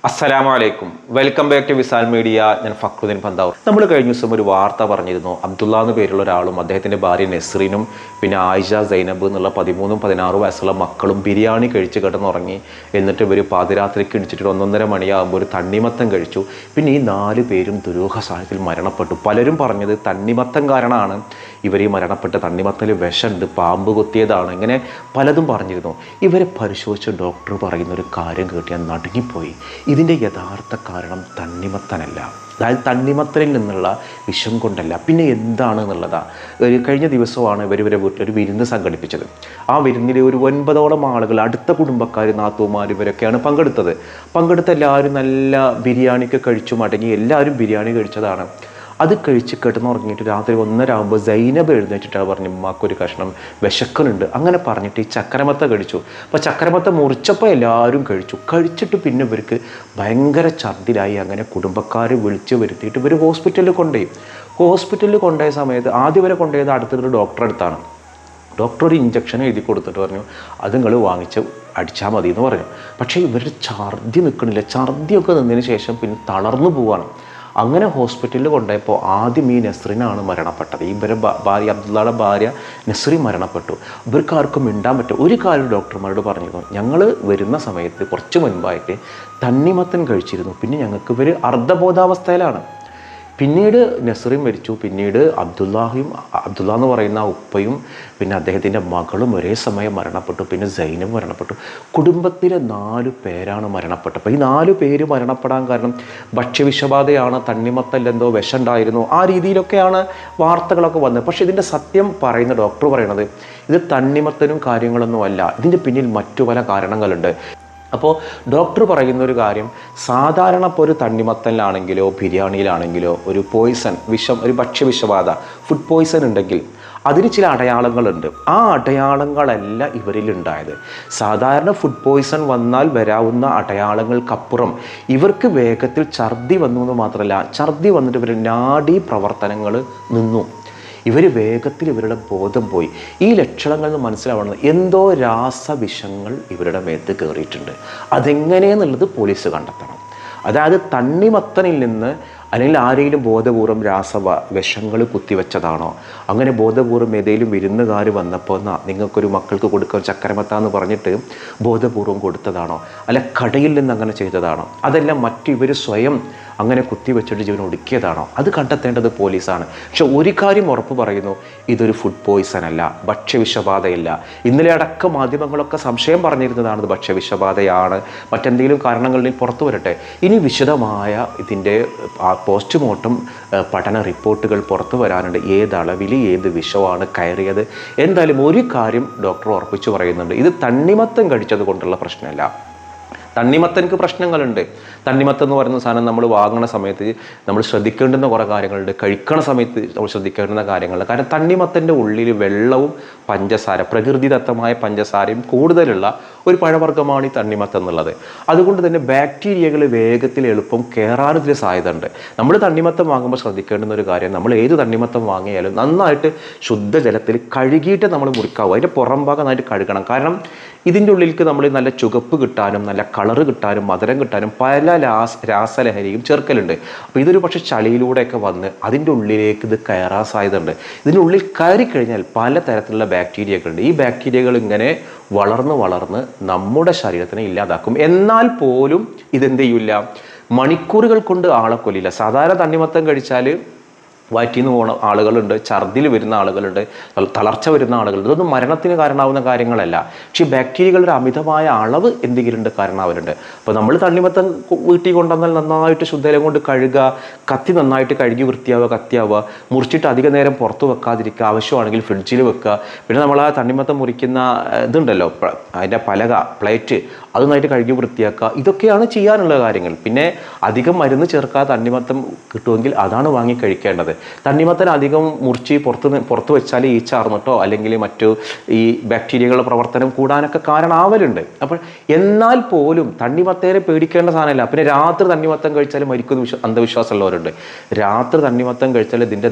അസ്സലാമലൈക്കും, welcome back to Visal media. ഞാൻ ഫക്രുദ്ദീൻ പന്താവൂർ. നമ്മൾ കഴിഞ്ഞ ദിവസം ഒരു വാർത്ത പറഞ്ഞിരുന്നു. അബ്ദുള്ള എന്ന് പേരുള്ള ഒരാളും അദ്ദേഹത്തിൻ്റെ ഭാര്യ നസ്രീനും പിന്നെ ആയിഷ സൈനബ് എന്നുള്ള 13-16 വയസ്സുള്ള മക്കളും ബിരിയാണി കഴിച്ച് കിടന്നുറങ്ങി. എന്നിട്ട് ഇവർ പാതിരാത്രിക്ക് ഇടിച്ചിട്ട് 1-1:30 മണിയാകുമ്പോൾ ഒരു തണ്ണിമത്തം കഴിച്ചു. പിന്നെ ഈ 4 പേരും ദുരൂഹ സാഹചര്യത്തിൽ മരണപ്പെട്ടു. പലരും പറഞ്ഞത് തണ്ണിമത്തം കാരണമാണ് ഇവർ ഈ മരണപ്പെട്ട. തണ്ണിമത്തൽ വിഷമുണ്ട്, പാമ്പ് കൊത്തിയതാണ്, ഇങ്ങനെ പലതും പറഞ്ഞിരുന്നു. ഇവരെ പരിശോധിച്ച് ഡോക്ടർ പറയുന്നൊരു കാര്യം കേട്ട് ഞാൻ നടുങ്ങിപ്പോയി. ഇതിൻ്റെ യഥാർത്ഥ കാരണം തണ്ണിമത്തനല്ല, അതായത് തണ്ണിമത്തനിൽ നിന്നുള്ള വിഷം കൊണ്ടല്ല. പിന്നെ എന്താണെന്നുള്ളതാണ്. കഴിഞ്ഞ ദിവസമാണ് ഇവരെ വീട്ടിലൊരു വിരുന്ന് സംഘടിപ്പിച്ചത്. ആ വിരുന്നിൽ ഒരു 9ഓളം ആളുകൾ, അടുത്ത കുടുംബക്കാർ, നാത്തൂമാർ, ഇവരൊക്കെയാണ് പങ്കെടുത്ത എല്ലാവരും നല്ല ബിരിയാണിക്ക് കഴിച്ചു മടങ്ങി. എല്ലാവരും ബിരിയാണി കഴിച്ചതാണ്. അത് കഴിച്ച് കിടന്നുറങ്ങിയിട്ട് രാത്രി 1:30 ആകുമ്പോൾ സൈനബ് എഴുന്നേറ്റിട്ടാണ് പറഞ്ഞു, ഉമ്മാക്കൊരു കഷ്ണം വിശക്കനുണ്ട്. അങ്ങനെ പറഞ്ഞിട്ട് ഈ ചക്കരമത്ത കഴിച്ചു. അപ്പോൾ ചക്കരമത്ത മുറിച്ചപ്പോൾ എല്ലാവരും കഴിച്ചിട്ട് പിന്നെ ഇവർക്ക് ഭയങ്കര ഛർദിലായി. അങ്ങനെ കുടുംബക്കാർ വിളിച്ച് വരുത്തിയിട്ട് ഇവർ ഹോസ്പിറ്റലിൽ കൊണ്ടുപോയ സമയത്ത് ആദ്യം വരെ കൊണ്ടുപോയത് അടുത്തൊരു ഡോക്ടറെ അടുത്താണ്. ഡോക്ടർ ഒരു ഇഞ്ചക്ഷൻ എഴുതി കൊടുത്തിട്ട് പറഞ്ഞു, അത് നിങ്ങൾ വാങ്ങിച്ച് അടിച്ചാൽ മതി എന്ന് പറഞ്ഞു. പക്ഷേ ഇവരുടെ ഛർദി നിൽക്കണില്ല. ഛർദിയൊക്കെ നിന്നതിന് ശേഷം പിന്നെ തളർന്നു പോവാണ്. അങ്ങനെ ഹോസ്പിറ്റലിൽ കൊണ്ടുപോയപ്പോൾ ആദ്യം ഈ നസ്രീനാണ് മരണപ്പെട്ടത്. ഇവരെ ഭാര്യ, അബ്ദുള്ളയുടെ ഭാര്യ നസ്രീൻ മരണപ്പെട്ടു. ഇവർക്ക് ആർക്കും മിണ്ടാൻ പറ്റും. ഒരു കാര്യം ഡോക്ടർമാരോട് പറഞ്ഞിരുന്നു, ഞങ്ങൾ വരുന്ന സമയത്ത് കുറച്ച് മുൻപായിട്ട് തണ്ണിമത്തൻ കഴിച്ചിരുന്നു. പിന്നെ ഞങ്ങൾക്ക് ഇവർ അർദ്ധബോധാവസ്ഥയിലാണ്. പിന്നീട് നസ്രീൻ മരിച്ചു. പിന്നീട് അബ്ദുള്ള എന്ന് പറയുന്ന ഉപ്പയും പിന്നെ അദ്ദേഹത്തിൻ്റെ മകളും ഒരേ സമയം മരണപ്പെട്ടു. പിന്നെ സൈനബ് മരണപ്പെട്ടു. കുടുംബത്തിലെ 4 പേരാണ് മരണപ്പെട്ടത്. അപ്പോൾ ഈ 4 പേര് മരണപ്പെടാൻ കാരണം ഭക്ഷ്യവിഷബാധയാണ്, തണ്ണിമത്തല്ലെന്തോ വിഷമുണ്ടായിരുന്നു, ആ രീതിയിലൊക്കെയാണ് വാർത്തകളൊക്കെ വന്നത്. പക്ഷേ ഇതിൻ്റെ സത്യം പറയുന്ന ഡോക്ടർ പറയണത് ഇത് തണ്ണിമത്തനും കാര്യങ്ങളൊന്നും അല്ല, ഇതിൻ്റെ പിന്നിൽ മറ്റു പല കാരണങ്ങളുണ്ട്. അപ്പോൾ ഡോക്ടർ പറയുന്നൊരു കാര്യം, സാധാരണ ഇപ്പോൾ ഒരു തണ്ണിമത്തനിലാണെങ്കിലോ ബിരിയാണിയിലാണെങ്കിലോ ഒരു പോയിസൺ, വിഷം, ഒരു ഭക്ഷ്യവിഷബാധ, ഫുഡ് പോയിസൺ ഉണ്ടെങ്കിൽ അതിന് ചില അടയാളങ്ങളുണ്ട്. ആ അടയാളങ്ങളല്ല ഇവരിലുണ്ടായത്. സാധാരണ ഫുഡ് പോയിസൺ വന്നാൽ വരാവുന്ന അടയാളങ്ങൾക്കപ്പുറം ഇവർക്ക് വേഗത്തിൽ ഛർദി വന്നു എന്ന് മാത്രമല്ല, ഛർദി വന്നിട്ട് ഇവരുടെ നാഡീ പ്രവർത്തനങ്ങൾ നിന്നു. ഇവർ വേഗത്തിൽ ഇവരുടെ ബോധം പോയി. ഈ ലക്ഷണങ്ങളിൽ നിന്ന് മനസ്സിലാവുന്നത് എന്തോ രാസവിഷങ്ങൾ ഇവരുടെ മേത്ത് കയറിയിട്ടുണ്ട്. അതെങ്ങനെയെന്നുള്ളത് പോലീസ് കണ്ടെത്തണം. അതായത് തണ്ണിമത്തനിൽ നിന്ന് അല്ലെങ്കിൽ ആരെങ്കിലും ബോധപൂർവം വിഷങ്ങൾ കുത്തിവെച്ചതാണോ, അങ്ങനെ ബോധപൂർവം ഏതെങ്കിലും വിരുന്നുകാർ വന്നപ്പോൾ നിങ്ങൾക്കൊരു മക്കൾക്ക് കൊടുക്കാൻ ചക്കരമത്താന്ന് പറഞ്ഞിട്ട് ബോധപൂർവം കൊടുത്തതാണോ, അല്ല കടയിൽ നിന്ന് അങ്ങനെ ചെയ്തതാണോ, അതെല്ലാം ഇവർ സ്വയം അങ്ങനെ കുത്തിവെച്ചിട്ട് ജീവൻ ഒടുക്കിയതാണോ, അത് കണ്ടെത്തേണ്ടത് പോലീസാണ്. പക്ഷെ ഒരു കാര്യം ഉറപ്പ് പറയുന്നു, ഇതൊരു ഫുഡ് പോയിസൺ അല്ല, ഭക്ഷ്യവിഷബാധയില്ല. ഇന്നലെ അടക്കം മാധ്യമങ്ങളൊക്കെ സംശയം പറഞ്ഞിരുന്നതാണ് ഇത് ഭക്ഷ്യവിഷബാധയാണ്, മറ്റെന്തെങ്കിലും കാരണങ്ങളിൽ പുറത്തു വരട്ടെ. ഇനി വിശദമായ ഇതിൻ്റെ പോസ്റ്റ്മോർട്ടം പഠന റിപ്പോർട്ടുകൾ പുറത്തു വരാനുണ്ട്. ഏത് അളവിൽ ഏത് വിഷമാണ് കയറിയത്. എന്തായാലും ഒരു കാര്യം ഡോക്ടർ ഉറപ്പിച്ചു പറയുന്നുണ്ട്, ഇത് തണ്ണിമത്തം കഴിച്ചത് കൊണ്ടുള്ള പ്രശ്നമല്ല. തണ്ണിമത്തനക്ക് പ്രശ്നങ്ങളുണ്ട്. തണ്ണിമത്തം എന്ന് പറയുന്ന സാധനം നമ്മൾ വാങ്ങുന്ന സമയത്ത് നമ്മൾ ശ്രദ്ധിക്കേണ്ടുന്ന കുറേ കാര്യങ്ങളുണ്ട്, കഴിക്കണ സമയത്ത് നമ്മൾ ശ്രദ്ധിക്കേണ്ടുന്ന കാര്യങ്ങളുണ്ട്. കാരണം തണ്ണിമത്തൻ്റെ ഉള്ളിൽ വെള്ളവും പഞ്ചസാര, പ്രകൃതിദത്തമായ പഞ്ചസാരയും കൂടുതലുള്ള ഒരു പഴവർഗ്ഗമാണ് ഈ തണ്ണിമത്തം എന്നുള്ളത്. അതുകൊണ്ട് തന്നെ ബാക്ടീരിയകൾ വേഗത്തിൽ എളുപ്പം കയറാനൊരു സാധ്യത ഉണ്ട്. നമ്മൾ തണ്ണിമത്തം വാങ്ങുമ്പോൾ ശ്രദ്ധിക്കേണ്ടുന്ന ഒരു കാര്യം, നമ്മൾ ഏത് തണ്ണിമത്തം വാങ്ങിയാലും നന്നായിട്ട് ശുദ്ധജലത്തിൽ കഴുകിയിട്ട് നമ്മൾ മുറിക്കാവും. അതിൻ്റെ പുറം ഭാഗം നന്നായിട്ട് കഴുകണം. കാരണം ഇതിൻ്റെ ഉള്ളിലേക്ക് നമ്മൾ നല്ല ചുവപ്പ് കിട്ടാനും നല്ല കളറ് കിട്ടാനും മധുരം കിട്ടാനും പല രാസലഹരിയും ചേർക്കലുണ്ട്. അപ്പോൾ ഇതൊരു പക്ഷേ ചളിയിലൂടെയൊക്കെ വന്ന് അതിൻ്റെ ഉള്ളിലേക്ക് ഇത് കയറാൻ സാധ്യത ഉണ്ട്. ഇതിൻ്റെ ഉള്ളിൽ കയറി കഴിഞ്ഞാൽ പല തരത്തിലുള്ള ബാക്ടീരിയകളുണ്ട്. ഈ ബാക്ടീരിയകൾ ഇങ്ങനെ വളർന്ന് നമ്മുടെ ശരീരത്തിനെ ഇല്ലാതാക്കും. എന്നാൽ പോലും ഇതെന്ത് ചെയ്യില്ല, മണിക്കൂറുകൾ കൊണ്ട് ആളെ കൊല്ലില്ല. സാധാരണ തണ്ണിമത്തം കഴിച്ചാൽ വയറ്റിൽ നിന്ന് പോകുന്ന ആളുകളുണ്ട്, ഛർദിൽ വരുന്ന ആളുകളുണ്ട്, തളർച്ച വരുന്ന ആളുകളുണ്ട്. ഇതൊന്നും മരണത്തിന് കാരണമാവുന്ന കാര്യങ്ങളല്ല. പക്ഷേ ബാക്ടീരിയകളുടെ അമിതമായ അളവ് എന്തെങ്കിലും കാരണമാവലുണ്ട്. അപ്പോൾ നമ്മൾ തണ്ണിമത്തം വീട്ടിൽ കൊണ്ടുവന്നാൽ നന്നായിട്ട് ശുദ്ധജലം കൊണ്ട് കഴുകുക, കത്തി നന്നായിട്ട് കഴുകി വൃത്തിയാവുക, കത്തിയാവുക, മുറിച്ചിട്ട് അധിക നേരം പുറത്ത് വെക്കാതിരിക്കുക, ആവശ്യമാണെങ്കിൽ ഫ്രിഡ്ജിൽ വെക്കുക. പിന്നെ നമ്മൾ ആ തണ്ണിമത്തം മുറിക്കുന്ന ഇതുണ്ടല്ലോ, അതിൻ്റെ പലക, പ്ലേറ്റ്, അത് നന്നായിട്ട് കഴുകി വൃത്തിയാക്കുക. ഇതൊക്കെയാണ് ചെയ്യാനുള്ള കാര്യങ്ങൾ. പിന്നെ അധികം മരുന്ന് ചേർക്കാതെ തണ്ണിമത്തം കിട്ടുമെങ്കിൽ അതാണ് വാങ്ങി കഴിക്കേണ്ടത്. തണ്ണിമത്തൻ അധികം മുറിച്ച് പുറത്ത് വെച്ചാൽ ഈച്ചാർന്നിട്ടോ അല്ലെങ്കിൽ മറ്റു ഈ ബാക്ടീരിയകളുടെ പ്രവർത്തനം കൂടാനൊക്കെ കാരണമാവലുണ്ട്. അപ്പോൾ എന്നാൽ പോലും തണ്ണിമത്തേനെ പേടിക്കേണ്ട സാധനമല്ല. പിന്നെ രാത്രി തണ്ണിമത്തം കഴിച്ചാൽ മരിക്കുന്ന അന്ധവിശ്വാസമുള്ളവരുണ്ട്. രാത്രി തണ്ണിമത്തം കഴിച്ചാൽ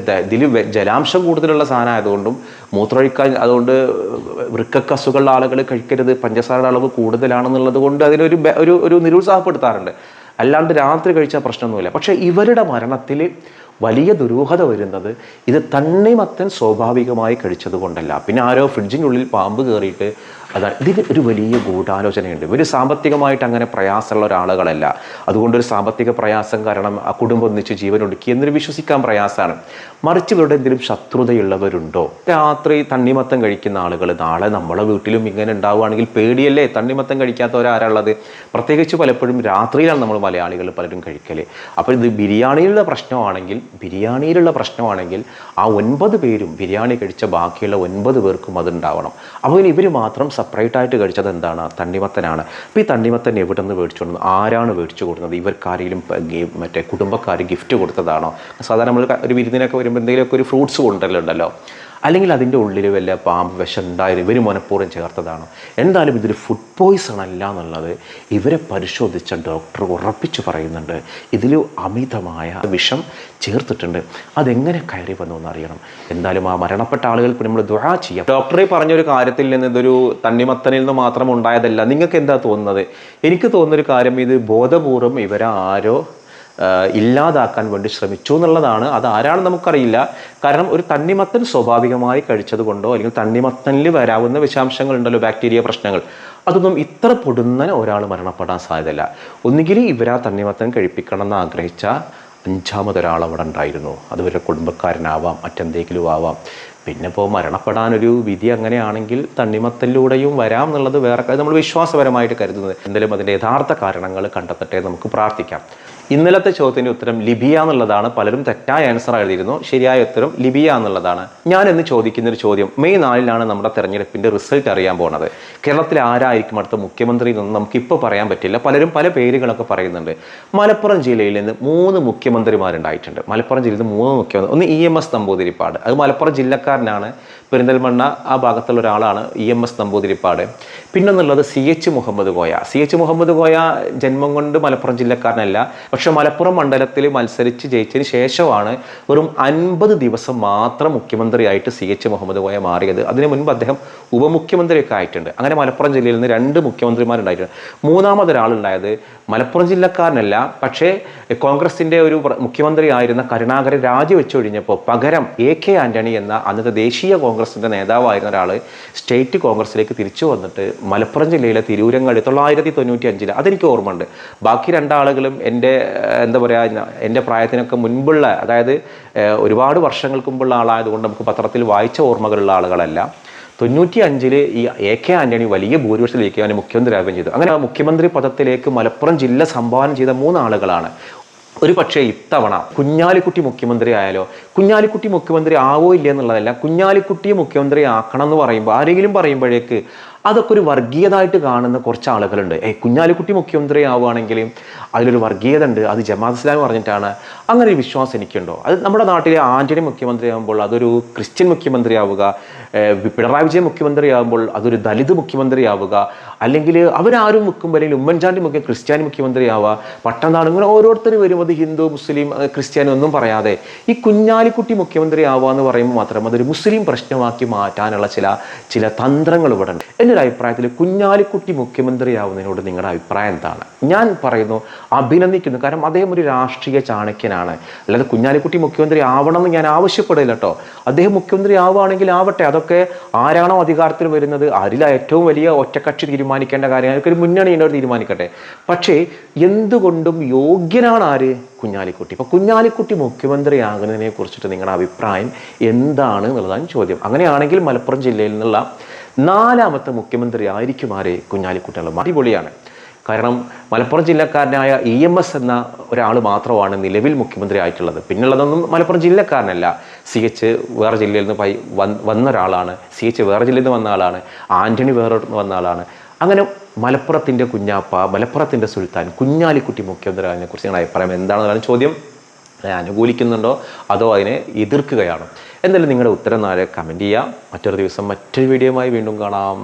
ഇതിൽ ജലാംശം കൂടുതലുള്ള സാധനം ആയതുകൊണ്ടും മൂത്രമൊഴിക്കാൻ, അതുകൊണ്ട് വൃക്കക്ക് അസുഖമുള്ള ആളുകൾ കഴിക്കരുത്, പഞ്ചസാരയുടെ അളവ് കൂടുതലാണെന്നുള്ളത് കൊണ്ട് അതിനൊരു നിരുത്സാഹപ്പെടുത്താറുണ്ട്. അല്ലാണ്ട് രാത്രി കഴിച്ചാൽ പ്രശ്നമൊന്നുമില്ല. പക്ഷേ ഇവരുടെ മരണത്തിൽ വലിയ ദുരൂഹത വരുന്നത് ഇത് തണ്ണിമത്തൻ സ്വാഭാവികമായി കഴിച്ചത് കൊണ്ടല്ല. പിന്നെ ആരോ ഫ്രിഡ്ജിനുള്ളിൽ പാമ്പ് കയറിയിട്ട് അതാണ്. ഇതിന് ഒരു വലിയ ഗൂഢാലോചനയുണ്ട്. ഇവർ സാമ്പത്തികമായിട്ട് അങ്ങനെ പ്രയാസമുള്ള ഒരാളുകളല്ല. അതുകൊണ്ടൊരു സാമ്പത്തിക പ്രയാസം കാരണം ആ കുടുംബം ഒന്നിച്ച് ജീവൻ ഒടുക്കി എന്നൊരു വിശ്വസിക്കാൻ പ്രയാസമാണ്. മറിച്ച് ഇവരുടെ എന്തെങ്കിലും ശത്രുതയുള്ളവരുണ്ടോ? രാത്രി തണ്ണിമത്തം കഴിക്കുന്ന ആളുകൾ നാളെ നമ്മളെ വീട്ടിലും ഇങ്ങനെ ഉണ്ടാവുകയാണെങ്കിൽ പേടിയല്ലേ? തണ്ണിമത്തം കഴിക്കാത്തവരാരുള്ളത്? പ്രത്യേകിച്ച് പലപ്പോഴും രാത്രിയിലാണ് നമ്മൾ മലയാളികൾ പലരും കഴിക്കൽ. അപ്പോൾ ഇത് ബിരിയാണിയിലുള്ള പ്രശ്നമാണെങ്കിൽ ആ 9 പേരും ബിരിയാണി കഴിച്ച ബാക്കിയുള്ള 9 പേർക്കും അതുണ്ടാവണം. അപ്പോൾ ഇവർ മാത്രം സെപ്പറേറ്റ് ആയിട്ട് കഴിച്ചത് എന്താണ്? തണ്ണിമത്തനാണ്. അപ്പോൾ ഈ തണ്ണിമത്തൻ എവിടെ നിന്ന് മേടിച്ചു കൊടുക്കുന്നത്? ആരാണ് മേടിച്ചു കൊടുക്കുന്നത്? ഇവർക്കാരെങ്കിലും മറ്റേ കുടുംബക്കാർ ഗിഫ്റ്റ് കൊടുത്തതാണോ? സാധാരണ നമ്മൾ ഒരു വിരുന്നിനൊക്കെ വരുമ്പോൾ എന്തെങ്കിലുമൊക്കെ ഒരു ഫ്രൂട്ട്സ് കൊണ്ടുവരലുണ്ടല്ലോ. അല്ലെങ്കിൽ അതിൻ്റെ ഉള്ളിൽ വല്ല പാമ്പ് വിഷം ഉണ്ടായാലും ഇവർ മനഃപൂർവ്വം ചേർത്തതാണോ? എന്തായാലും ഇതൊരു ഫുഡ് പോയ്സൺ അല്ല എന്നുള്ളത് ഇവരെ പരിശോധിച്ച ഡോക്ടർ ഉറപ്പിച്ചു പറയുന്നുണ്ട്. ഇതിൽ അമിതമായ വിഷം ചേർത്തിട്ടുണ്ട്. അതെങ്ങനെ കയറി വന്നു എന്നറിയണം. എന്തായാലും ആ മരണപ്പെട്ട ആളുകൾക്ക് നമ്മൾ ദുആ ചെയ്യാം. ഡോക്ടറെ പറഞ്ഞൊരു കാര്യത്തിൽ നിന്ന് ഇതൊരു തണ്ണിമത്തനിൽ നിന്ന് മാത്രം ഉണ്ടായതല്ല. നിങ്ങൾക്ക് എന്താ തോന്നുന്നത്? എനിക്ക് തോന്നുന്നൊരു കാര്യം, ഇത് ബോധപൂർവം ഇവരാരോ ഇല്ലാതാക്കാൻ വേണ്ടി ശ്രമിച്ചു എന്നുള്ളതാണ്. അത് ആരാണെന്ന് നമുക്കറിയില്ല. കാരണം ഒരു തണ്ണിമത്തൻ സ്വാഭാവികമായി കഴിച്ചത് കൊണ്ടോ അല്ലെങ്കിൽ തണ്ണിമത്തനിൽ വരാവുന്ന വിഷാംശങ്ങളുണ്ടല്ലോ, ബാക്ടീരിയ പ്രശ്നങ്ങൾ, അതൊന്നും ഇത്ര പൊടുന്ന ഒരാൾ മരണപ്പെടാൻ സാധ്യതയില്ല. ഒന്നുകിൽ ഇവരാ തണ്ണിമത്തൻ കഴിപ്പിക്കണം എന്ന് ആഗ്രഹിച്ച 5ാമതൊരാൾ അവിടെ ഉണ്ടായിരുന്നു. അത് ഇവരുടെ കുടുംബക്കാരനാവാം, മറ്റെന്തെങ്കിലും ആവാം. പിന്നെ ഇപ്പോൾ മരണപ്പെടാനൊരു വിധി അങ്ങനെയാണെങ്കിൽ തണ്ണിമത്തലിലൂടെയും വരാം എന്നുള്ളത് വേറെ കാര്യം, നമ്മൾ വിശ്വാസപരമായിട്ട് കരുതുന്നത്. എന്തായാലും അതിൻ്റെ യഥാർത്ഥ കാരണങ്ങൾ കണ്ടെത്തട്ടെ, നമുക്ക് പ്രാർത്ഥിക്കാം. ഇന്നലത്തെ ചോദ്യത്തിൻ്റെ ഉത്തരം ലിബിയ എന്നുള്ളതാണ്. പലരും തെറ്റായ ആൻസർ എഴുതിയിരുന്നു. ശരിയായ ഉത്തരം ലിബിയ എന്നുള്ളതാണ്. ഞാൻ ഇന്ന് ചോദിക്കുന്നൊരു ചോദ്യം, മെയ് 4 നമ്മുടെ തെരഞ്ഞെടുപ്പിൻ്റെ റിസൾട്ട് അറിയാൻ പോകുന്നത്. കേരളത്തിൽ ആരായിരിക്കും അടുത്ത മുഖ്യമന്ത്രി എന്നൊന്നും നമുക്കിപ്പോൾ പറയാൻ പറ്റില്ല. പലരും പല പേരുകളൊക്കെ പറയുന്നുണ്ട്. മലപ്പുറം ജില്ലയിൽ നിന്ന് 3 മുഖ്യമന്ത്രിമാരുണ്ടായിട്ടുണ്ട്. മലപ്പുറം ജില്ലയിൽ നിന്ന് 3 മുഖ്യമന്ത്രി. ഒന്ന് EMS നമ്പൂതിരിപ്പാട്, അത് മലപ്പുറം ജില്ലക്കാരനാണ്, പെരിന്തൽമണ്ണ ആ ഭാഗത്തുള്ള ഒരാളാണ് EMS Namboodiripad. പിന്നൊന്നുള്ളത് CH Muhammad Koya. CH Muhammad Koya ജന്മം കൊണ്ട് മലപ്പുറം ജില്ലക്കാരനല്ല. പക്ഷെ മലപ്പുറം മണ്ഡലത്തിൽ മത്സരിച്ച് ജയിച്ചതിന് ശേഷമാണ് വെറും 50 ദിവസം മാത്രം മുഖ്യമന്ത്രിയായിട്ട് CH മുഹമ്മദ് കോയ മാറിയത്. അതിനു മുൻപ് അദ്ദേഹം ഉപമുഖ്യമന്ത്രിയൊക്കെ ആയിട്ടുണ്ട്. അങ്ങനെ മലപ്പുറം ജില്ലയിൽ നിന്ന് 2 മുഖ്യമന്ത്രിമാരുണ്ടായിട്ടുണ്ട്. 3ാമതൊരാളുണ്ടായത് മലപ്പുറം ജില്ലക്കാരനല്ല, പക്ഷേ കോൺഗ്രസിൻ്റെ ഒരു മുഖ്യമന്ത്രി ആയിരുന്ന കരുണാകരൻ രാജിവെച്ചൊഴിഞ്ഞപ്പോൾ പകരം AK ആന്റണി എന്ന അന്നത്തെ ദേശീയ കോൺഗ്രസിൻ്റെ നേതാവായിരുന്ന ഒരാൾ സ്റ്റേറ്റ് കോൺഗ്രസിലേക്ക് തിരിച്ചു വന്നിട്ട് മലപ്പുറം ജില്ലയിലെ തിരൂരങ്ങാടി 1995 അതെനിക്ക് ഓർമ്മയുണ്ട്. ബാക്കി 2 ആളുകളും എൻ്റെ എന്താ പറയുക, എൻ്റെ പ്രായത്തിനൊക്കെ മുൻപുള്ള, അതായത് ഒരുപാട് വർഷങ്ങൾക്ക് മുമ്പുള്ള ആളായതുകൊണ്ട് നമുക്ക് പത്രത്തിൽ വായിച്ച ഓർമ്മകളുള്ള ആളുകളല്ല. 95 ഈ AK ആന്റണി വലിയ ഭൂരിപക്ഷത്തിലേക്ക് അവനെ മുഖ്യമന്ത്രിയാവുകയും ചെയ്തു. അങ്ങനെ മുഖ്യമന്ത്രി പദത്തിലേക്ക് മലപ്പുറം ജില്ല സംഭാവന ചെയ്ത 3 ആളുകളാണ്. ഒരു പക്ഷേ ഇത്തവണ കുഞ്ഞാലിക്കുട്ടി മുഖ്യമന്ത്രി ആയാലോ? കുഞ്ഞാലിക്കുട്ടി മുഖ്യമന്ത്രി ആവോ ഇല്ല എന്നുള്ളതല്ല, കുഞ്ഞാലിക്കുട്ടിയെ മുഖ്യമന്ത്രി ആക്കണം എന്ന് പറയുമ്പോൾ ആരെങ്കിലും പറയുമ്പോഴേക്ക് അതൊക്കെ ഒരു വർഗീയതായിട്ട് കാണുന്ന കുറച്ച് ആളുകളുണ്ട്. കുഞ്ഞാലിക്കുട്ടി മുഖ്യമന്ത്രി ആവുകയാണെങ്കിൽ അതിലൊരു വർഗീയത ഉണ്ട്, അത് ജമാഅത്ത് ഇസ്ലാമി പറഞ്ഞിട്ടാണ്. അങ്ങനെ ഒരു വിശ്വാസം എനിക്കുണ്ടോ? അത് നമ്മുടെ നാട്ടിലെ ആന്റണി മുഖ്യമന്ത്രി ആകുമ്പോൾ അതൊരു ക്രിസ്ത്യൻ മുഖ്യമന്ത്രി ആവുക, പിണറായി വിജയൻ മുഖ്യമന്ത്രി ആകുമ്പോൾ അതൊരു ദലിത് മുഖ്യമന്ത്രി ആവുക, അല്ലെങ്കിൽ അവരാരും മുക്കുമ്പോൾ അല്ലെങ്കിൽ ഉമ്മൻചാണ്ടി ക്രിസ്ത്യാനി മുഖ്യമന്ത്രി ആവുക, പട്ടംതാട്, ഇങ്ങനെ ഓരോരുത്തർ വരും. അത് ഹിന്ദു മുസ്ലിം ക്രിസ്ത്യാനി ഒന്നും പറയാതെ ഈ കുഞ്ഞാലിക്കുട്ടി മുഖ്യമന്ത്രി ആവുക എന്ന് പറയുമ്പോൾ മാത്രം അതൊരു മുസ്ലിം പ്രശ്നമാക്കി മാറ്റാനുള്ള ചില തന്ത്രങ്ങൾ ഇവിടെ ഉണ്ട്. എൻ്റെ ഒരു അഭിപ്രായത്തിൽ കുഞ്ഞാലിക്കുട്ടി മുഖ്യമന്ത്രി ആവുന്നതിനോട് നിങ്ങളുടെ അഭിപ്രായം എന്താണ്? ഞാൻ പറയുന്നു, അഭിനന്ദിക്കുന്നു. കാരണം അദ്ദേഹം ഒരു രാഷ്ട്രീയ ചാണക്യനാണ്. അല്ലാതെ കുഞ്ഞാലിക്കുട്ടി മുഖ്യമന്ത്രി ആവണമെന്ന് ഞാൻ ആവശ്യപ്പെടില്ല കേട്ടോ. അദ്ദേഹം മുഖ്യമന്ത്രി ആവുകയാണെങ്കിൽ ആവട്ടെ. അതൊക്കെ ആരാണോ അധികാരത്തിൽ വരുന്നത് അതിൽ ഏറ്റവും വലിയ ഒറ്റക്കക്ഷി തീരുമാനിക്കേണ്ട കാര്യം, അതൊക്കെ ഒരു മുന്നണിയുള്ളവർ തീരുമാനിക്കട്ടെ. പക്ഷേ എന്തുകൊണ്ടും യോഗ്യനാണ് ആര്? കുഞ്ഞാലിക്കുട്ടി. ഇപ്പോൾ കുഞ്ഞാലിക്കുട്ടി മുഖ്യമന്ത്രി ആകുന്നതിനെ കുറിച്ചിട്ട് നിങ്ങളുടെ അഭിപ്രായം എന്താണ് എന്നുള്ളതാണ് ചോദ്യം. അങ്ങനെയാണെങ്കിൽ മലപ്പുറം ജില്ലയിൽ നിന്നുള്ള 4ാമത്തെ മുഖ്യമന്ത്രി ആയിരിക്കും ആര്? കുഞ്ഞാലിക്കുട്ടിയുള്ള അടിപൊളിയാണ്. കാരണം മലപ്പുറം ജില്ലക്കാരനായ EMS എന്ന ഒരാൾ മാത്രമാണ് നിലവിൽ മുഖ്യമന്ത്രി ആയിട്ടുള്ളത്. പിന്നുള്ളതൊന്നും മലപ്പുറം ജില്ലക്കാരനല്ല. CH വേറെ ജില്ലയിൽ നിന്ന് വന്ന ഒരാളാണ്. CH വേറെ ജില്ലയിൽ നിന്ന് വന്ന ആളാണ്. ആന്റണി വേറെ വന്ന ആളാണ്. അങ്ങനെ മലപ്പുറത്തിൻ്റെ കുഞ്ഞാപ്പ, മലപ്പുറത്തിൻ്റെ സുൽത്താൻ, കുഞ്ഞാലിക്കുട്ടി മുഖ്യമന്ത്രി ആയതിനെ കുറിച്ച് നിങ്ങളുടെ അഭിപ്രായം എന്താണെന്നാണ് ചോദ്യം. അനുകൂലിക്കുന്നുണ്ടോ അതോ അതിനെ എതിർക്കുകയാണോ? എന്തായാലും നിങ്ങളുടെ ഉത്തരം നാളെ കമൻറ്റ് ചെയ്യുക. മറ്റൊരു ദിവസം മറ്റൊരു വീഡിയോയുമായി വീണ്ടും കാണാം.